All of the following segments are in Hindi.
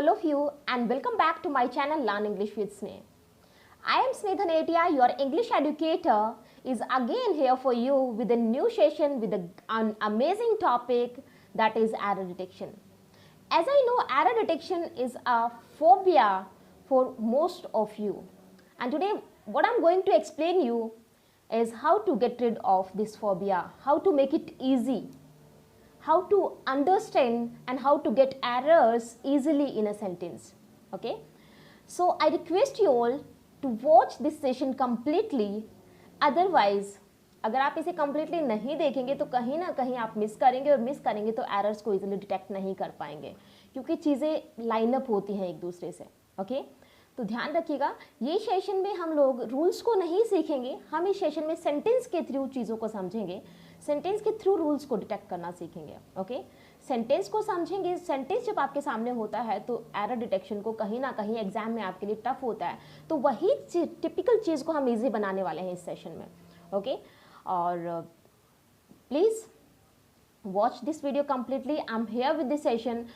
all of you and welcome back to my channel Learn English with Sneh. I am Sneh Dhanetia, your English educator, is again here for you with a new session with an amazing topic, that is error detection. As I know, error detection is a phobia for most of you. And today what I'm going to explain you is how to get rid of this phobia, how to make it easy, how to understand and how to get errors easily in a sentence. Okay, so I request you all to watch this session completely. Otherwise, अगर आप इसे completely नहीं देखेंगे तो कहीं ना कहीं आप मिस करेंगे, और मिस करेंगे तो एरर्स को इजीली डिटेक्ट नहीं कर पाएंगे, क्योंकि चीज़ें लाइनअप होती हैं एक दूसरे से. ओके, तो ध्यान रखिएगा, ये सेशन में हम लोग रूल्स को नहीं सीखेंगे, हम इस सेशन में सेंटेंस के थ्रू चीज़ों को समझेंगे, सेंटेंस के थ्रू रूल्स को डिटेक्ट करना सीखेंगे. ओके, सेंटेंस को समझेंगे. सेंटेंस जब आपके सामने होता है तो एरर डिटेक्शन को कहीं ना कहीं एग्जाम में आपके लिए टफ होता है, तो वही टिपिकल चीज़ को हम इजी बनाने वाले हैं इस सेशन में. ओके, और please watch this video completely. I'm here with this session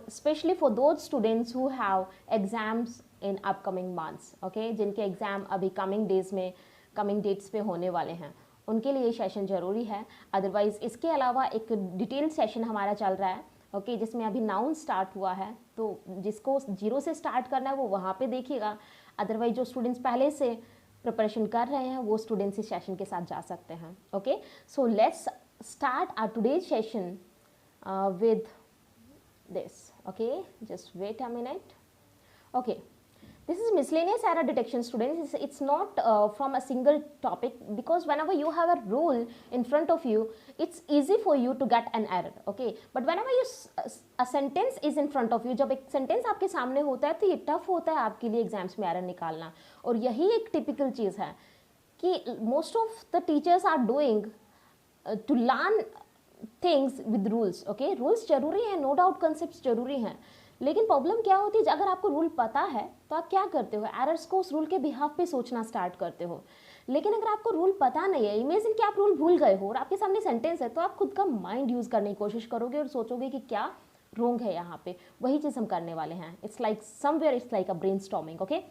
especially for those students who have exams in upcoming months. Okay, जिनके एग्ज़ाम अभी कमिंग डेट्स पे होने वाले हैं, उनके लिए ये सेशन ज़रूरी है. अदरवाइज़ इसके अलावा एक डिटेल सेशन हमारा चल रहा है. ओके, जिसमें अभी नाउन स्टार्ट हुआ है, तो जिसको 0 से स्टार्ट करना है वो वहाँ पे देखिएगा. अदरवाइज जो स्टूडेंट्स पहले से प्रिपरेशन कर रहे हैं वो स्टूडेंट्स इस सेशन के साथ जा सकते हैं. Okay, so let's start our today's session with this. Okay, just wait a minute. Okay, this is miscellaneous error detection, students. It's not from a single topic, because whenever you have a rule in front of you, it's easy for you to get an error. Okay, but whenever a sentence is in front of you, जब एक sentence आपके सामने होता है तो ये tough होता है आपके लिए एग्जाम्स में एरर निकालना. और यही एक टिपिकल चीज़ है कि most of the teachers are doing to learn things with rules. Okay, rules जरूरी हैं, नो डाउट कंसेप्ट जरूरी हैं, लेकिन प्रॉब्लम क्या होती है, अगर आपको रूल पता है तो आप क्या करते हो, एरर्स को उस रूल के बिहाफ पे सोचना स्टार्ट करते हो. लेकिन अगर आपको रूल पता नहीं है, इमेजिन कि आप रूल भूल गए हो और आपके सामने सेंटेंस है, तो आप खुद का माइंड यूज़ करने की कोशिश करोगे और सोचोगे कि क्या रॉन्ग है यहाँ पे. वही चीज़ हम करने वाले हैं. It's like somewhere it's like a brain storming. Okay,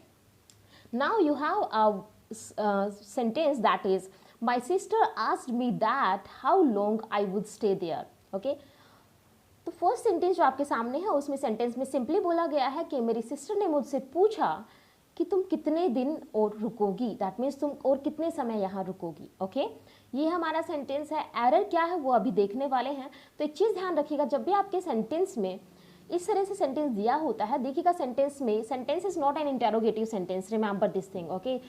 now you have a sentence that is My sister asked me that how long I would stay there. Okay, तो फर्स्ट सेंटेंस जो आपके सामने है उसमें सेंटेंस में सिंपली बोला गया है कि मेरी सिस्टर ने मुझसे पूछा कि तुम कितने दिन और रुकोगी. दैट मीन्स तुम और कितने समय यहाँ रुकोगी. ओके, ये हमारा सेंटेंस है. एरर क्या है वो अभी देखने वाले हैं. तो एक चीज़ ध्यान रखिएगा, जब भी आपके सेंटेंस में इस तरह से सेंटेंस दिया होता है, देखिएगा सेंटेंस में, sentence is not an interrogative sentence, remember this thing. Okay,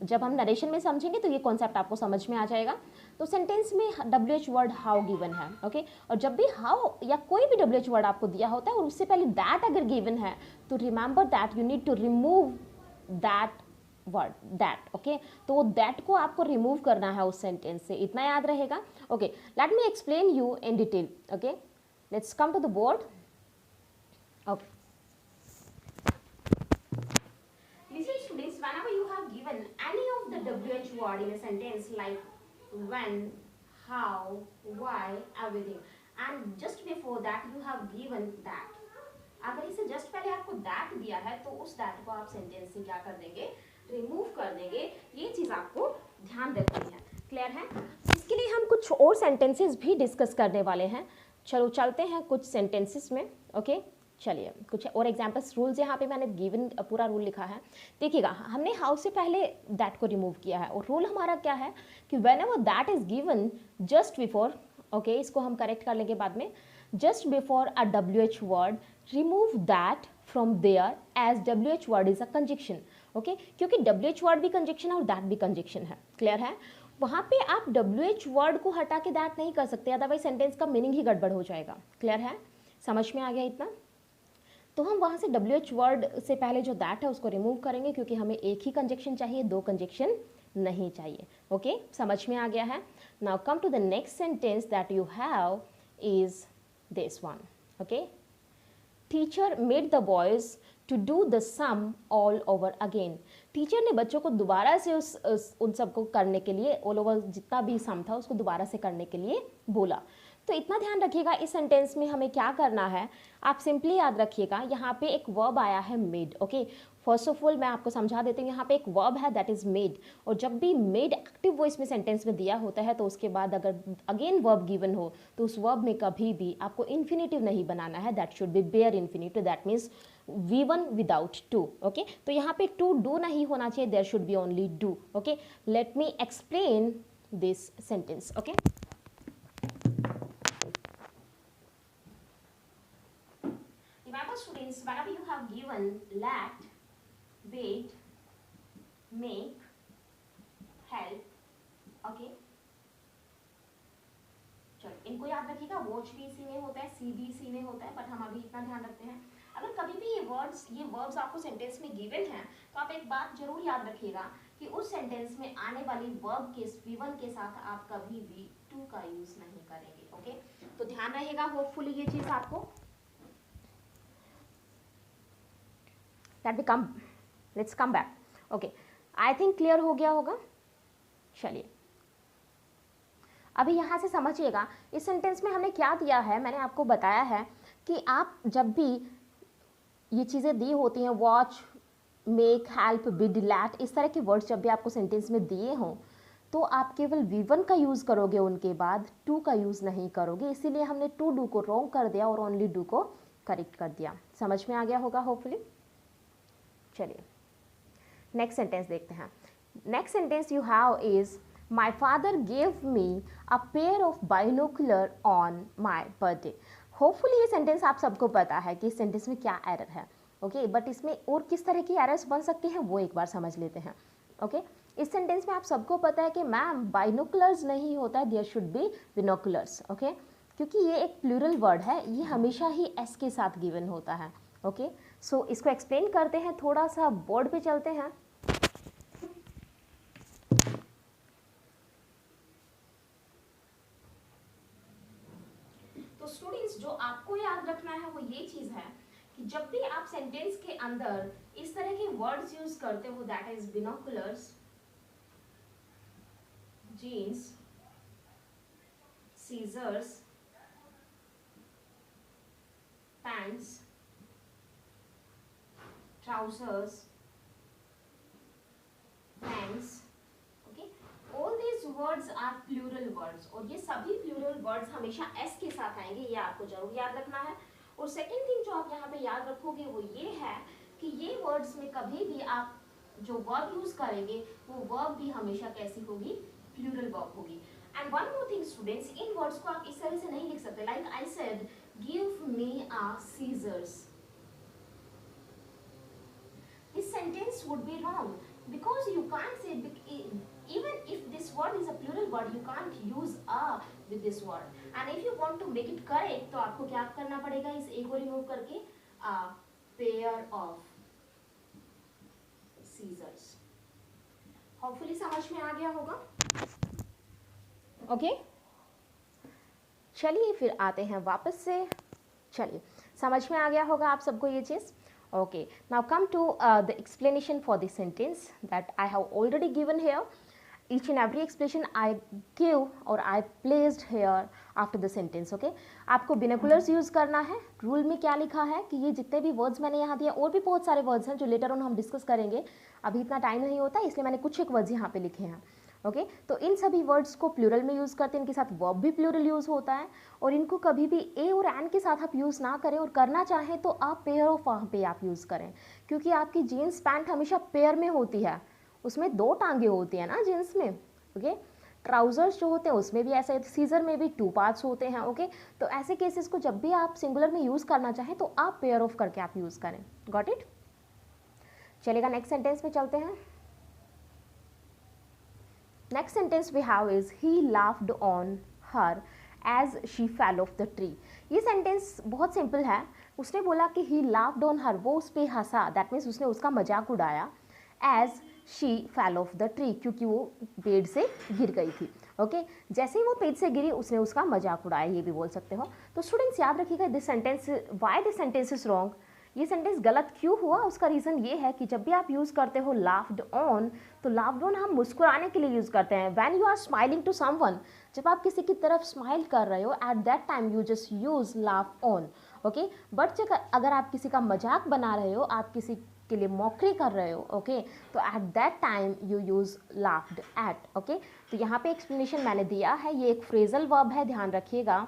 जब हम नरेशन में समझेंगे तो ये कॉन्सेप्ट आपको समझ में आ जाएगा. तो सेंटेंस में WH वर्ड हाउ गिवन है. ओके, और जब भी हाउ या कोई भी WH वर्ड आपको दिया होता है और उससे पहले दैट अगर गिवन है, तो remember that you need to remove that word, that. Okay, तो वो दैट को आपको रिमूव करना है उस सेंटेंस से, इतना याद रहेगा. Okay, let me explain you in detail. Okay, let's come to the board. Okay, listen students, whenever you have given any of the WH word in a sentence like when, how, why, everything, and just before that you have given that, अगर इसे जस्ट पहले आपको that दिया है तो उस that को आप सेंटेंस से क्या कर देंगे, रिमूव कर देंगे. ये चीज़ आपको ध्यान रखनी है. क्लियर है? इसके लिए हम कुछ और सेंटेंसेस भी डिस्कस करने वाले हैं. चलो चलते हैं कुछ सेंटेंसेस में. ओके, चलिए कुछ और एग्जाम्पल्स. रूल्स यहाँ पे मैंने गिवन पूरा रूल लिखा है. देखिएगा, हमने हाउ से पहले दैट को रिमूव किया है, और रूल हमारा क्या है कि whenever that is given just before, okay, इसको हम करेक्ट कर लेंगे बाद में, just before a WH word remove that from there as WH word is a conjunction. Okay, क्योंकि WH वर्ड भी कंजक्शन है और दैट भी कंजक्शन है. क्लियर है? वहाँ पे आप WH वर्ड को हटा के दैट नहीं कर सकते, अदरवाइज सेंटेंस का मीनिंग ही गड़बड़ हो जाएगा. क्लियर है? समझ में आ गया इतना? तो हम वहाँ से WH वर्ड से पहले जो दैट है उसको रिमूव करेंगे, क्योंकि हमें एक ही कंजक्शन चाहिए, दो कंजक्शन नहीं चाहिए. ओके, समझ में आ गया है? Now come to the next sentence that you have is this one. Okay, teacher made the boys to do the sum all over again. Teacher ने बच्चों को दोबारा से उन सबको करने के लिए, ऑल ओवर जितना भी सम था उसको दोबारा से करने के लिए बोला. तो इतना ध्यान रखिएगा इस सेंटेंस में हमें क्या करना है। आप सिंपली याद रखिएगा यहाँ पे एक वर्ब आया है made. Okay, first of all मैं आपको समझा देती हूँ, यहाँ पे एक वर्ब है दैट इज मेड, और जब भी मेड एक्टिव वॉइस में सेंटेंस में दिया होता है तो उसके बाद अगर अगेन वर्ब गिवन हो तो उस वर्ब में कभी भी आपको इन्फिनेटिव नहीं बनाना है, that should be bare infinitive, that means V1 without to. Okay, तो यहाँ पे टू डू नहीं होना चाहिए, there should be only do. Okay, let me explain this sentence. Okay, remember students, whenever you have given let, wait, make, help, okay, चलो इनको याद रखिएगा। वॉच भी इसी में होता है, सी भी इसी में होता है, बट हम अभी इतना ध्यान रखते हैं। अगर कभी भी ये वर्ब्स आपको सेंटेंस में गिवन हैं तो आप एक बात जरूर याद रखिएगा कि उस सेंटेंस में आने वाली वर्ब के V1 के साथ आप कभी भी टू का यूज नहीं करेंगे। ओके, तो ध्यान रहेगा होपफुली ये चीज आपको। Let's come back. Okay, I think clear हो गया होगा। चलिए अभी यहाँ से समझिएगा इस सेंटेंस में हमने क्या दिया है। मैंने आपको बताया है कि आप जब भी ये चीज़ें दी होती हैं, watch, make, help, bid, let, इस तरह के वर्ड्स जब भी आपको सेंटेंस में दिए हों तो आप केवल V1 का यूज़ करोगे, उनके बाद टू का यूज़ नहीं करोगे। इसीलिए हमने टू डू को रॉन्ग कर दिया और ओनली डू को करेक्ट कर दिया। समझ में आ गया होगा होपफुली। चलिए नेक्स्ट सेंटेंस देखते हैं। Next sentence you have is my father gave me a pair of binocular on my birthday. Hopefully ये सेंटेंस आप सबको पता है कि इस सेंटेंस में क्या एरर है। ओके, बट इसमें और किस तरह की एरर्स बन सकती हैं वो एक बार समझ लेते हैं। ओके, इस सेंटेंस में आप सबको पता है कि मैम बाइनोकुलर्स नहीं होता है, देयर शुड बी बिनोकुलर्स। ओके, क्योंकि ये एक प्लूरल वर्ड है, ये हमेशा ही एस के साथ गिवन होता है। ओके, सो इसको एक्सप्लेन करते हैं, थोड़ा सा बोर्ड पे चलते हैं। तो स्टूडेंट्स जो आपको याद रखना है वो ये चीज है कि जब भी आप सेंटेंस के अंदर इस तरह के वर्ड्स यूज करते हो, that is binoculars, jeans, scissors, pants, trousers, pants, okay, all these words are plural words और ये सभी plural words हमेशा s के साथ आएंगे, ये आपको जरूर याद रखना है। और सेकंड थिंग जो आप यहाँ पे याद रखोगे वो ये है कि ये वर्ड्स में कभी भी आप जो वर्ब यूज करेंगे वो वर्ब भी हमेशा कैसी होगी, प्लूरल वर्ब होगी। And one more thing students, इन वर्ड्स को आप इस तरह से नहीं लिख सकते, like I said give me a scissors. This sentence would be wrong because you can't say, even if this word is a plural word, you can't use a with this word. And if you want to make it correct, तो आपको क्या करना पड़ेगा, इस a को remove करके a pair of scissors। Hopefully समझ में आ गया होगा। ओके, चलिए फिर आते हैं वापस से। चलिए समझ में आ गया होगा आप सबको ये चीज़। Okay, now come to the explanation for this sentence that I have already given here. Each and every explanation I give or I placed here after the sentence. Okay, आपको binoculars यूज करना है। रूल में क्या लिखा है कि ये जितने भी वर्ड्स मैंने यहाँ दिया, और भी बहुत सारे वर्ड्स हैं जो लेटर ऑन हम डिस्कस करेंगे, अभी इतना टाइम नहीं होता इसलिए मैंने कुछ एक वर्ड्स यहाँ पे लिखे हैं। ओके, तो इन सभी वर्ड्स को प्लूरल में यूज़ करते हैं, इनके साथ वर्ब भी प्लूरल यूज़ होता है, और इनको कभी भी ए और एन के साथ आप यूज़ ना करें, और करना चाहें तो आप पेयर ऑफ वहाँ पे आप यूज़ करें, क्योंकि आपकी जीन्स पैंट हमेशा पेयर में होती है, उसमें दो टांगे होती हैं ना जीन्स में। ओके, ट्राउजर्स जो होते हैं उसमें भी ऐसे, सीजर में भी टू पार्ट्स होते हैं। ओके, तो ऐसे केसेस को जब भी आप सिंगुलर में यूज़ करना चाहें तो आप पेयर ऑफ करके आप यूज़ करें। Got it? चलेगा, नेक्स्ट सेंटेंस में चलते हैं। Next sentence we have is he laughed on her as she fell off the tree। ये sentence बहुत simple है। उसने बोला कि he laughed on her, वो उस पर हंसा, that means उसने उसका मजाक उड़ाया, as she fell off the tree, क्योंकि वो पेड़ से गिर गई थी। ओके, जैसे ही वो पेड़ से गिरी उसने उसका मजाक उड़ाया, ये भी बोल सकते हो। तो स्टूडेंट्स याद रखिएगा this sentence, why this sentence is wrong, ये सेंटेंस गलत क्यों हुआ, उसका रीज़न ये है कि जब भी आप यूज़ करते हो लाफ्ड ऑन, तो लाफ्ड ऑन हम मुस्कुराने के लिए यूज़ करते हैं। When you are smiling to someone, जब आप किसी की तरफ स्माइल कर रहे हो at that time you just use laugh on, okay. But अगर आप किसी का मजाक बना रहे हो, आप किसी के लिए मॉकरी कर रहे हो, ओके, तो eight that time you use laughed eight, okay. तो यहाँ पे एक्सप्लेनेशन मैंने दिया है, ये एक फ्रेजल वर्ब है, ध्यान रखिएगा।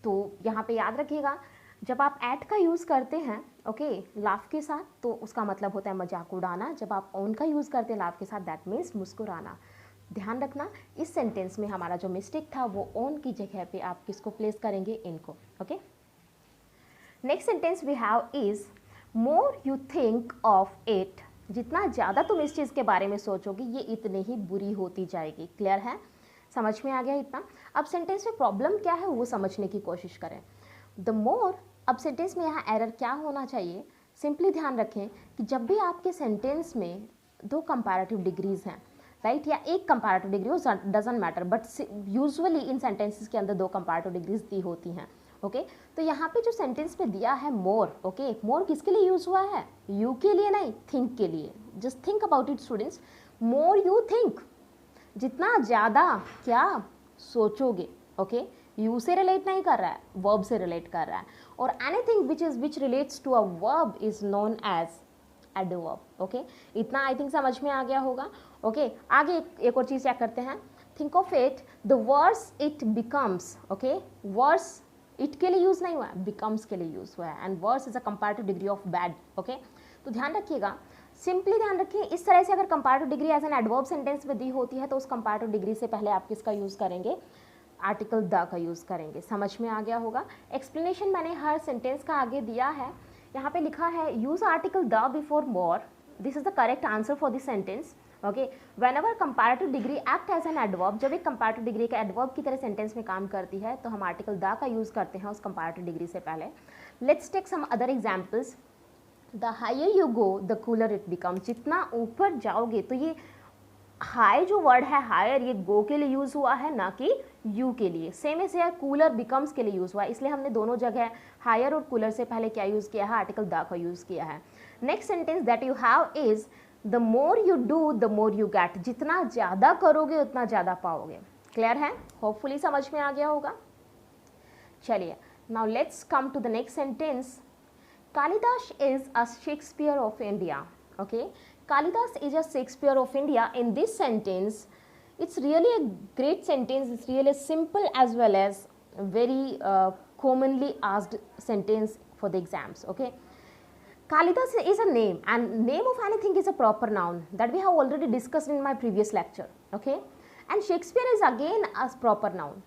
तो यहाँ पे याद रखिएगा, जब आप एट का यूज़ करते हैं, ओके, लाफ के साथ, तो उसका मतलब होता है मजाक उड़ाना। जब आप ऑन का यूज़ करते हैं लाफ के साथ, दैट मीन्स मुस्कुराना। ध्यान रखना, इस सेंटेंस में हमारा जो मिस्टेक था वो ऑन की जगह पे आप किसको प्लेस करेंगे, इनको, okay. Next sentence we have is more you think of it, जितना ज़्यादा तुम इस चीज़ के बारे में सोचोगे ये इतनी ही बुरी होती जाएगी। क्लियर है, समझ में आ गया इतना। अब सेंटेंस में प्रॉब्लम क्या है वो समझने की कोशिश करें। द मोर, अब सेंटेंस में यहाँ एरर क्या होना चाहिए, सिंपली ध्यान रखें कि जब भी आपके सेंटेंस में दो कंपैरेटिव डिग्रीज हैं, राइट, या एक कंपैरेटिव डिग्री हो, doesn't matter, but usually in sentences के अंदर दो कंपैरेटिव डिग्रीज दी होती हैं, ओके। तो यहाँ पे जो सेंटेंस में दिया है मोर, ओके, मोर किसके लिए यूज हुआ है, यू के लिए नहीं, थिंक के लिए। Just think about it students, more you think, जितना ज़्यादा क्या सोचोगे, ओके। यू से रिलेट नहीं कर रहा है, वर्ब से रिलेट कर रहा है, और anything which relates to a verb is known as adverb, okay. इतना आई थिंक समझ में आ गया होगा, ओके। आगे एक और चीज़ चेक करते हैं, think of it, the worse it becomes, okay, worse it के लिए यूज़ नहीं हुआ है, बिकम्स के लिए यूज़ हुआ है, and worse is a comparative degree of bad, okay. तो ध्यान रखिएगा, सिंपली ध्यान रखिए, इस तरह से अगर comparative degree as an adverb sentence में दी होती है तो उस कंपैरेटिव डिग्री से पहले आप किसका यूज़ करेंगे, आर्टिकल द का यूज़ करेंगे। समझ में आ गया होगा। एक्सप्लेनेशन मैंने हर सेंटेंस का आगे दिया है, यहाँ पे लिखा है use article the before more, this is the correct answer for this sentence, okay. Whenever comparative degree act as an adverb, जब एक कंपैरेटिव डिग्री का एडवर्ब की तरह सेंटेंस में काम करती है तो हम आर्टिकल द का यूज़ करते हैं उस कंपैरेटिव डिग्री से पहले। Let's take some other examples. The higher you go the cooler it become, जितना ऊपर जाओगे, तो ये हाई जो वर्ड है हायर, ये गो के लिए यूज़ हुआ है ना कि यू के लिए। सेम ऐसे है कूलर बिकम्स के लिए यूज़ हुआ है, इसलिए हमने दोनों जगह हायर और कूलर से पहले क्या यूज़ किया है, आर्टिकल द का यूज़ किया है। Next sentence that you have is the more you do the more you get, जितना ज़्यादा करोगे उतना ज़्यादा पाओगे। क्लियर है, होपफुली समझ में आ गया होगा। चलिए, now let's come to the next sentence. Kalidas is a Shakespeare of India, okay. Kalidas is a Shakespeare of India. In this sentence, it's really a great sentence. It's really simple as well as very commonly asked sentence for the exams. Okay, Kalidas is a name, and name of anything is a proper noun that we have already discussed in my previous lecture. Okay, and Shakespeare is again a proper noun.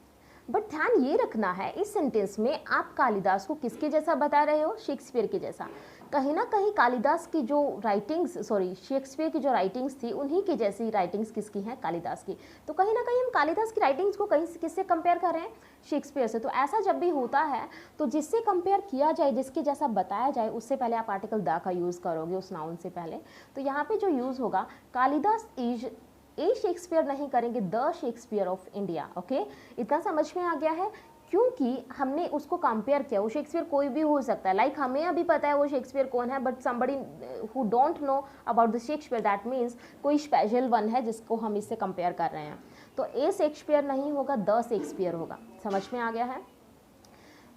But ध्यान ये रखना है, इस सेंटेंस में आप कालिदास को किसके जैसा बता रहे हो, शेक्सपियर के जैसा। कहीं ना कहीं कालिदास की जो राइटिंग्स, सॉरी, शेक्सपियर की जो राइटिंग्स थी उन्हीं की जैसी राइटिंग्स किसकी हैं, कालिदास की। तो कहीं ना कहीं हम कालिदास की राइटिंग्स को कहीं किससे कंपेयर कर रहे हैं, शेक्सपियर से। तो ऐसा जब भी होता है तो जिससे कंपेयर किया जाए, जिसके जैसा बताया जाए, उससे पहले आप आर्टिकल द का यूज़ करोगे उस नाउन से पहले। तो यहाँ पे जो यूज़ होगा, कालिदास इज ए शेक्सपियर नहीं करेंगे, the Shakespeare of India, okay. इतना समझ में आ गया है, क्योंकि हमने उसको कंपेयर किया। वो शेक्सपियर कोई भी हो सकता है, लाइक हमें अभी पता है वो शेक्सपियर कौन है, but somebody who don't know about the Shakespeare, that means कोई स्पेशल वन है जिसको हम इससे कंपेयर कर रहे हैं। तो ए शेक्सपियर नहीं होगा, द शेक्सपियर होगा। समझ में आ गया है।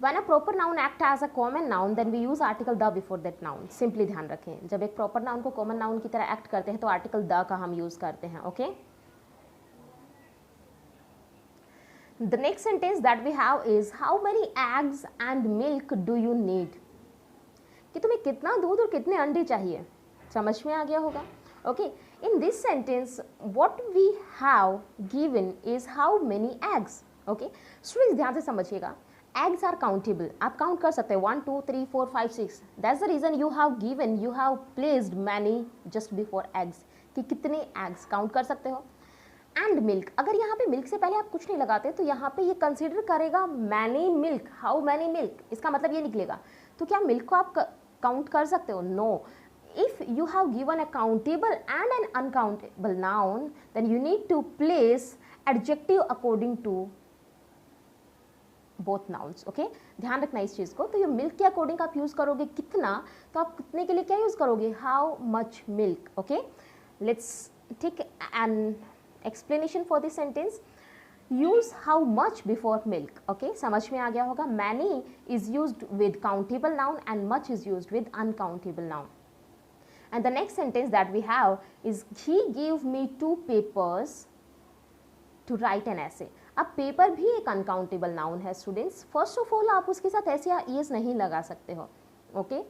When a proper noun act as a common noun, then we use article the before that noun. Simply ध्यान रखें, जब एक proper noun को common noun की तरह act करते हैं तो article the का हम use करते हैं, okay? The next sentence that we have is how many eggs and milk do you need? कि तुम्हें कितना दूध और कितने अंडे चाहिए। समझ में आ गया होगा, okay? In this sentence, what we have given is how many eggs, okay? Students ध्यान से समझिएगा, eggs are countable, आप काउंट कर सकते हैं 1 2 3 4 5 6, that's the reason you have placed many just before eggs, कि कितने eggs काउंट कर सकते हो। एंड मिल्क, अगर यहाँ पे मिल्क से पहले आप कुछ नहीं लगाते तो यहाँ पे ये कंसिडर करेगा many milk, how many milk, इसका मतलब ये निकलेगा। तो क्या मिल्क को आप काउंट कर सकते हो? No. If you have given a countable and an uncountable noun, then you need to place adjective according to both nouns, okay. ध्यान रखना इस चीज़ को। तो ये मिल्क के अकॉर्डिंग आप यूज़ करोगे कितना, तो आप कितने के लिए क्या यूज़ करोगे, how much milk, okay. Let's take an explanation for this sentence. Use how much before milk. Okay, समझ में आ गया होगा. Many is used with countable noun and much is used with uncountable noun. And the next sentence that we have is he gave me 2 papers to write an essay. अब पेपर भी एक अनकाउंटेबल नाउन है स्टूडेंट्स. फर्स्ट ऑफ ऑल आप उसके साथ ऐसे या ईएस नहीं लगा सकते हो. ओके,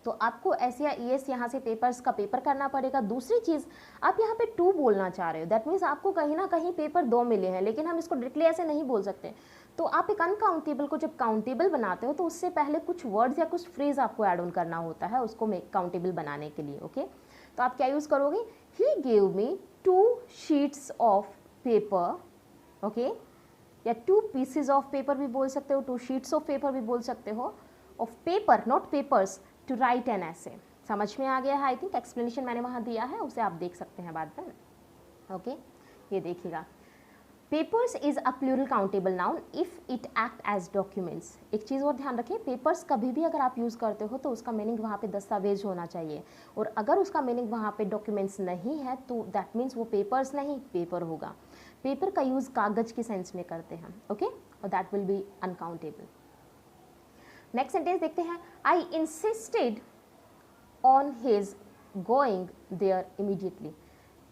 तो आपको ऐसे या ईएस यहाँ से पेपर्स का पेपर करना पड़ेगा. दूसरी चीज़, आप यहाँ पे 2 बोलना चाह रहे हो, दैट मीन्स आपको कहीं ना कहीं पेपर 2 मिले हैं, लेकिन हम इसको डायरेक्टली ऐसे नहीं बोल सकते. तो आप एक अनकाउंटेबल को जब काउंटेबल बनाते हो तो उससे पहले कुछ वर्ड्स या कुछ फ्रेज आपको ऐड ऑन करना होता है उसको काउंटेबल बनाने के लिए. ओके, तो आप क्या यूज़ करोगे? He gave me 2 sheets of paper. Okay, या 2 पीसेज ऑफ पेपर भी बोल सकते हो, 2 शीट्स ऑफ पेपर भी बोल सकते हो, of paper not papers, to write an ऐसे. समझ में आ गया है? आई थिंक एक्सप्लेनेशन मैंने वहाँ दिया है, उसे आप देख सकते हैं बाद में. ओके, ये देखिएगा. Papers is a plural countable noun if it act as documents. एक चीज़ और ध्यान रखिए, पेपर्स कभी भी अगर आप यूज़ करते हो तो उसका मीनिंग वहाँ पे दस्तावेज होना चाहिए, और अगर उसका मीनिंग वहाँ पे डॉक्यूमेंट्स नहीं है तो दैट मीन्स वो पेपर्स नहीं पेपर होगा. पेपर का यूज़ कागज़ के सेंस में करते हैं. ओके, और that will be uncountable. Next sentence देखते हैं. I insisted on his going there immediately.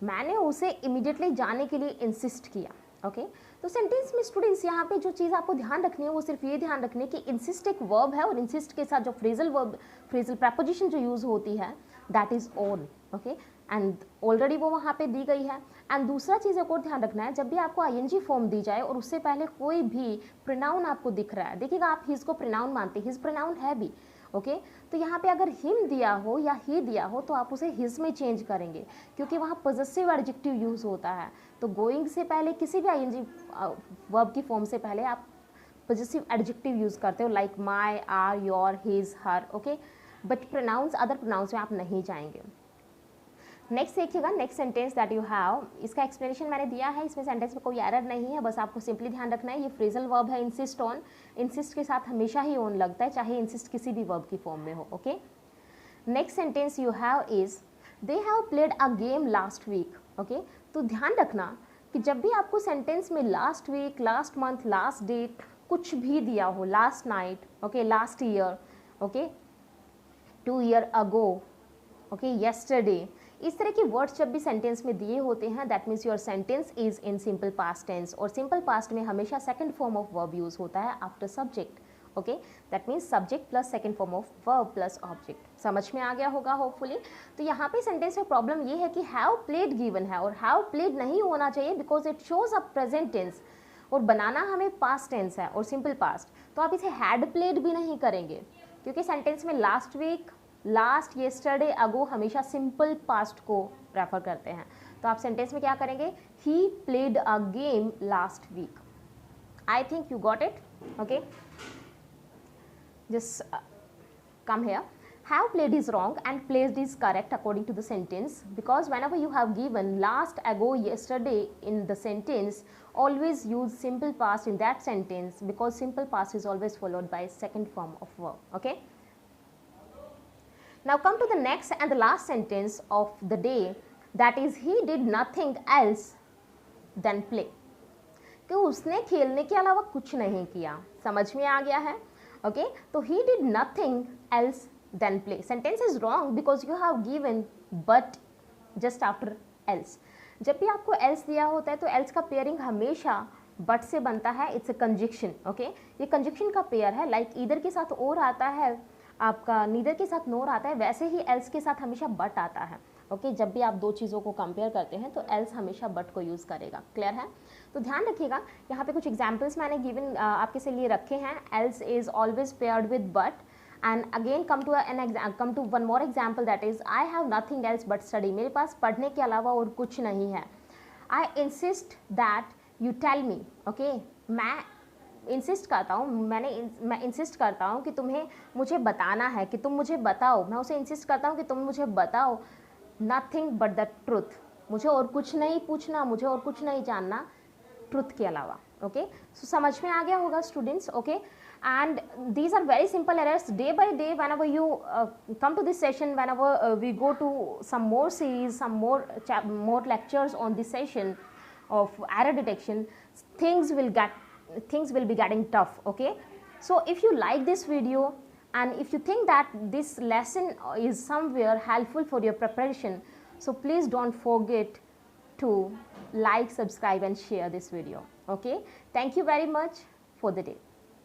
मैंने उसे इमीडिएटली जाने के लिए इंसिस्ट किया. ओके, तो सेंटेंस में स्टूडेंट्स यहाँ पे जो चीज़ आपको ध्यान रखनी है वो सिर्फ ये ध्यान रखनी है कि इंसिस्ट एक वर्ब है, और इंसिस्ट के साथ जो फ्रेजल प्रपोजिशन जो यूज़ होती है that is on. Okay, and already वो वहाँ पे दी गई है. एंड दूसरा चीज़ एक और ध्यान रखना है, जब भी आपको आईएनजी फॉर्म दी जाए और उससे पहले कोई भी प्रोनाउन आपको दिख रहा है, देखिएगा आप हिज को प्रोनाउन मानते हैं, हिज प्रोनाउन है भी. ओके, तो यहाँ पे अगर हिम दिया हो या ही दिया हो तो आप उसे हिज में चेंज करेंगे, क्योंकि वहाँ पॉजेसिव एडजेक्टिव यूज़ होता है. तो गोइंग से पहले किसी भी आईएनजी वर्ब की फॉर्म से पहले आप पॉजेसिव एडजेक्टिव यूज़ करते हो, like my, our, your, his, her. Okay, but pronouns, other pronouns में आप नहीं जाएंगे. नेक्स्ट देखिएगा, next sentence that you have, इसका एक्सप्लेनेशन मैंने दिया है, इसमें सेंटेंस में कोई एरर नहीं है, बस आपको सिंपली ध्यान रखना है ये फ्रेजल वर्ब है इंसिस्ट ऑन. इंसिस्ट के साथ हमेशा ही ऑन लगता है, चाहे इंसिस्ट किसी भी वर्ब की फॉर्म में हो. Okay, next sentence you have is they have played a game last week. Okay, तो ध्यान रखना कि जब भी आपको सेंटेंस में last week, last month, last date कुछ भी दिया हो, last night, okay, last year, okay, 2 year ago, okay, yesterday, इस तरह की वर्ड्स जब भी सेंटेंस में दिए होते हैं that means your sentence is in simple past tense. और सिंपल पास्ट में हमेशा second form of verb use होता है after subject. Okay, that means subject plus second form of verb plus object. समझ में आ गया होगा होपफुली. तो यहाँ पे सेंटेंस में प्रॉब्लम ये है कि हैव प्लेड गिवन है, और हैव प्लेड नहीं होना चाहिए because it shows a present tense, और बनाना हमें पास्ट टेंस है और सिंपल पास्ट. तो आप इसे हैड प्लेड भी नहीं करेंगे, क्योंकि सेंटेंस में लास्ट वीक, लास्ट, येस्टरडे, अगो हमेशा सिंपल पास्ट को प्रेफर करते हैं. तो आप सेंटेंस में क्या करेंगे? He played a game last week. I think you got it. Okay, just come here. Have played is wrong and placed is correct according to the sentence, because whenever you have given last, ago, yesterday in the sentence, always use simple past in that sentence, because simple past is always followed by second form of verb. Okay, now come to the next and the last sentence of the day, that is he did nothing else than play. कि उसने खेलने के अलावा कुछ नहीं किया. समझ में आ गया है? ओके, तो he did nothing else than play. Sentence is wrong because you have given but just after else. जब भी आपको else दिया होता है तो else का पेयरिंग हमेशा but से बनता है. It's a conjunction. ओके, ये कंजक्शन का पेयर है. लाइक ईदर के साथ और आता है आपका, नीदर के साथ नोर आता है, वैसे ही else के साथ हमेशा but आता है. ओके, जब भी आप दो चीज़ों को कंपेयर करते हैं तो else हमेशा but को यूज़ करेगा. क्लियर है? तो ध्यान रखिएगा, यहाँ पे कुछ एग्जाम्पल्स मैंने गिवन आपके से लिए रखे हैं. else is always paired with but. And again come to one more example, that is I have nothing else but study. मेरे पास पढ़ने के अलावा और कुछ नहीं है. I insist that you tell me. Okay, मैं इंसिस्ट करता हूँ, मैं इंसिस्ट करता हूँ कि तुम्हें मुझे बताना है, कि तुम मुझे बताओ. मैं उसे इंसिस्ट करता हूँ कि तुम मुझे बताओ नथिंग बट द ट्रुथ. मुझे और कुछ नहीं पूछना, मुझे और कुछ नहीं जानना ट्रुथ के अलावा. ओके, सो समझ में आ गया होगा students. Okay, and these are very simple errors. Day by day, whenever you come to this session, whenever we go to some more series, some more lectures on this session, of error detection, things will be getting tough. Okay, so if you like this video and if you think that this lesson is somewhere helpful for your preparation, so please don't forget to like, subscribe and share this video. Okay, thank you very much for the day.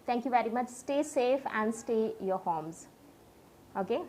Thank you very much. Stay safe and stay your homes. Okay.